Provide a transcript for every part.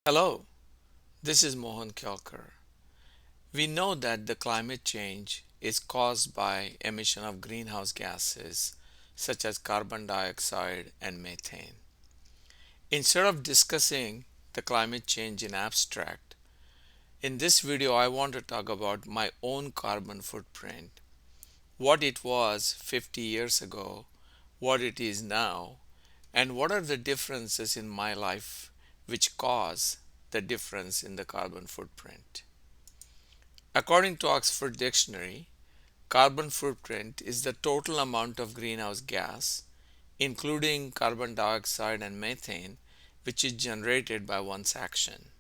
Hello, this is Mohan Kyalkar. We know that the climate change is caused by emission of greenhouse gases such as carbon dioxide and methane. Instead of discussing the climate change in abstract, in this video I want to talk about my own carbon footprint, what it was 50 years ago, what it is now, and what are the differences in my life which cause the difference in the carbon footprint. According to Oxford Dictionary, carbon footprint is the total amount of greenhouse gas, including carbon dioxide and methane, which is generated by one's action.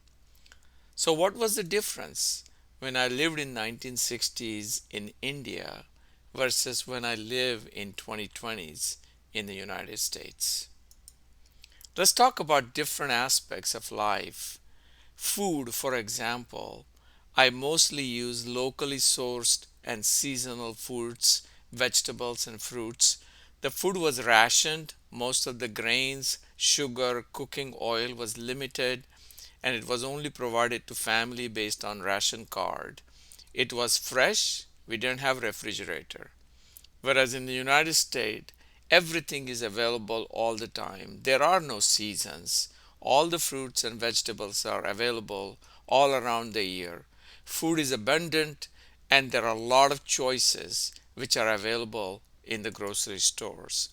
So what was the difference when I lived in 1960s in India versus when I live in 2020s in the United States? Let's talk about different aspects of life. Food, for example, I mostly use locally sourced and seasonal foods, vegetables, and fruits. The food was rationed, most of the grains, sugar, cooking oil was limited, and it was only provided to family based on ration card. It was fresh, we didn't have refrigerator. Whereas in the United States, everything is available all the time. There are no seasons. All the fruits and vegetables are available all around the year. Food is abundant, and there are a lot of choices which are available in the grocery stores.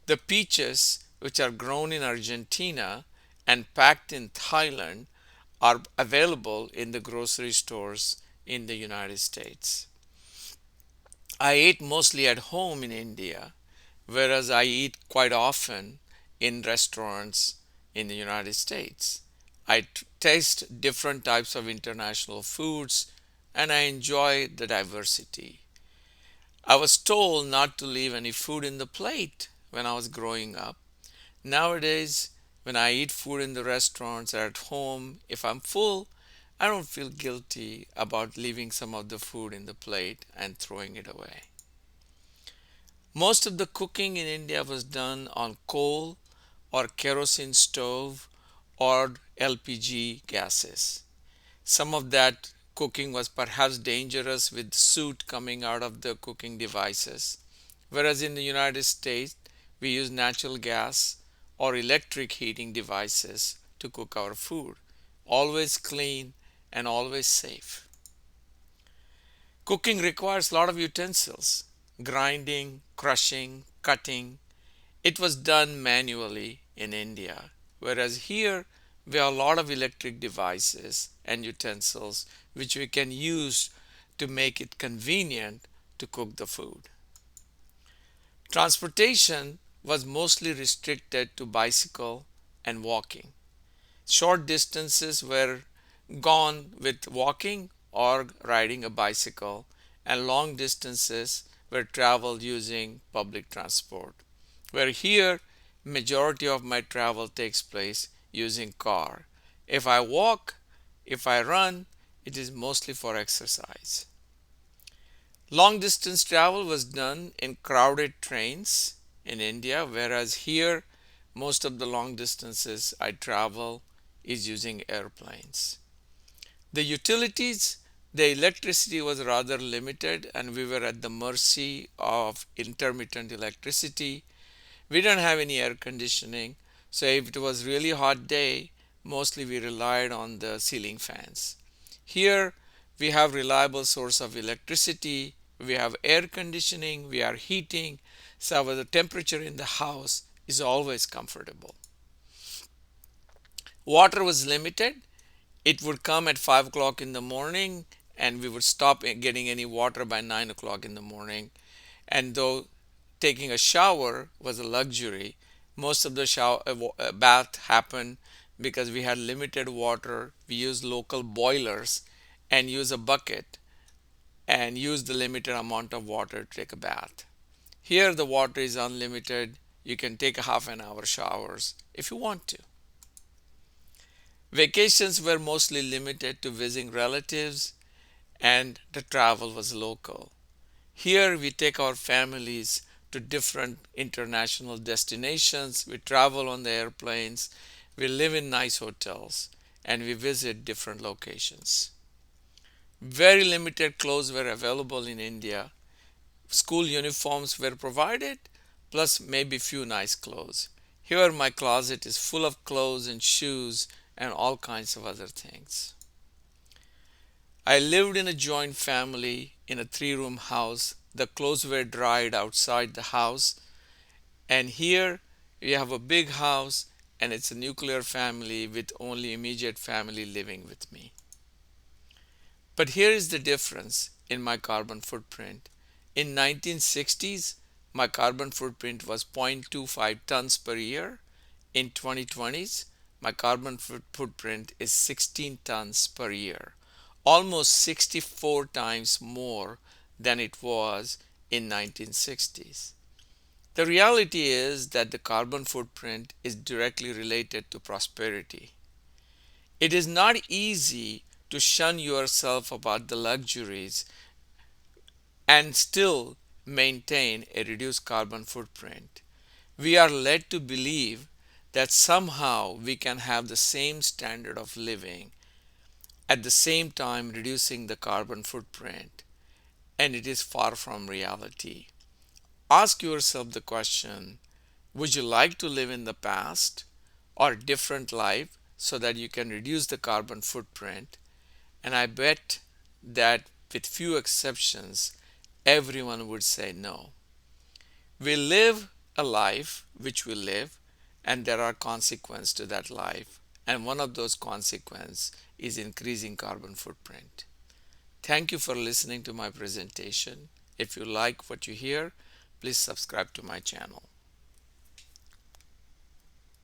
The peaches, which are grown in Argentina and packed in Thailand, are available in the grocery stores in the United States. I ate mostly at home in India, whereas I eat quite often in restaurants in the United States. Taste different types of international foods and I enjoy the diversity. I was told not to leave any food in the plate when I was growing up. Nowadays, when I eat food in the restaurants or at home, if I'm full, I don't feel guilty about leaving some of the food in the plate and throwing it away. Most of the cooking in India was done on coal or kerosene stove or LPG gases. Some of that cooking was perhaps dangerous with soot coming out of the cooking devices. Whereas in the United States, we use natural gas or electric heating devices to cook our food. Always clean and always safe. Cooking requires a lot of utensils, grinding, crushing, cutting. It was done manually in India, whereas here we have a lot of electric devices and utensils which we can use to make it convenient to cook the food. Transportation was mostly restricted to bicycle and walking. Short distances were gone with walking or riding a bicycle, and long distances were traveled using public transport. Where here, majority of my travel takes place using car. If I walk, if I run, it is mostly for exercise. Long distance travel was done in crowded trains in India, whereas here most of the long distances I travel is using airplanes. The utilities, the electricity was rather limited and we were at the mercy of intermittent electricity. We don't have any air conditioning, so if it was really hot day, mostly we relied on the ceiling fans. Here we have reliable source of electricity, we have air conditioning, we are heating, so the temperature in the house is always comfortable. Water was limited. It would come at 5 o'clock in the morning and we would stop getting any water by 9 o'clock in the morning. And though taking a shower was a luxury, most of the bath happened because we had limited water. We used local boilers and use a bucket and use the limited amount of water to take a bath. Here the water is unlimited. You can take a half an hour showers if you want to. Vacations were mostly limited to visiting relatives and the travel was local. Here we take our families to different international destinations. We travel on the airplanes. We live in nice hotels. and we visit different locations. Very limited clothes were available in India. School uniforms were provided, plus maybe few nice clothes. Here, my closet is full of clothes and shoes and all kinds of other things. I lived in a joint family in a 3-room house. The clothes were dried outside the house. And here we have a big house and it's a nuclear family with only immediate family living with me. But here is the difference in my carbon footprint. In 1960s, my carbon footprint was 0.25 tons per year. In 2020s, my carbon footprint is 16 tons per year, almost 64 times more than it was in 1960s. The reality is that the carbon footprint is directly related to prosperity. It is not easy to shun yourself about the luxuries and still maintain a reduced carbon footprint. We are led to believe that somehow we can have the same standard of living at the same time reducing the carbon footprint, and it is far from reality. Ask yourself the question, would you like to live in the past or a different life so that you can reduce the carbon footprint? And I bet that with few exceptions, everyone would say no. We live a life which we live, and there are consequences to that life. And one of those consequences is increasing carbon footprint. Thank you for listening to my presentation. If you like what you hear, please subscribe to my channel.